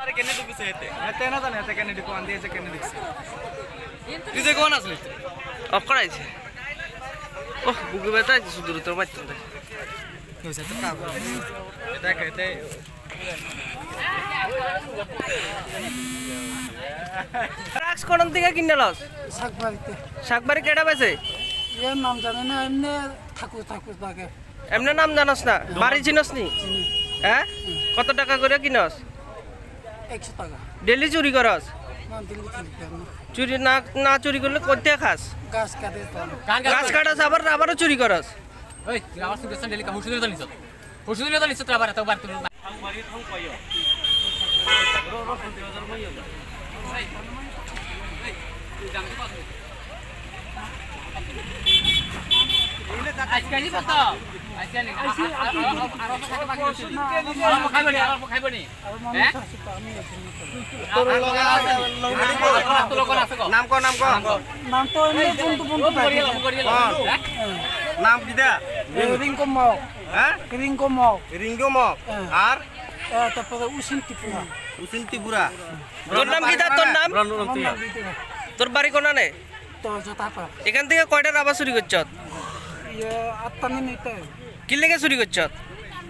আরে কেনে ঢুকছে এতে এতে না জানি এতে কেনে ঢুকো আন্দি এসে কেনে ঢুকছে তুই যে কোন আসলে অফ করাইছে ওহ বুকে ব্যথা আছে শুধু তোর বাচ্চা দেখ হইছে তো কাজ দেখ এতে ট্রাক্স কোন থেকে কিনে লস শাকবাড়িতে শাকবাড়ি কেডা বেছে এর নাম জানি না এমনি ঠাকুর ঠাকুর থাকে এমনি নাম জানাস না বাড়ি চিনস নি চিনি হ্যাঁ কত টাকা করে কিনস 100 টাকা ডেলি চুরি করস না দিল্লি থেকে চুরি না না চুরি করলে কোথায় খাস গাছ কাটে তো গাছ কাটাস আবারও চুরি করস ওই তুই আবার সুগেছন ডেলি কা হুশুদিন তো নিছ হুশুদিন তো নিছ তো আবার এতবার তুই আজকে নি কত আজকে নি আর টাকা বাকি আছে খাইবনি আর খাইবনি হ্যাঁ তোর লগা আছে নাম কো নাম তো এমনি বন্ধু বন্ধু থাকে নাম কিটা রিঙ্কো মগ হ্যাঁ রিঙ্কো মগ রিঙ্গো মগ আর তারপরে উসিন টিপুরা উসিন ত্রিপুরা তোর নাম কি তোর নাম তোর বাড়ি কোনা নে তো জতাপা এখান থেকে কয়টা রাবা চুরি করছ ইয়ে আত্মানি নিতে কি লেগে চুরি করছ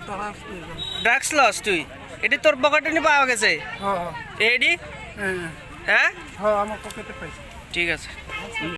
তারা ড্রাগস লস তুই এটি তোর পকেটে নি পাওয়া গেছে হ্যাঁ এডি হ্যাঁ হ্যাঁ হ্যাঁ আমার পকেটে পাইছি ঠিক আছে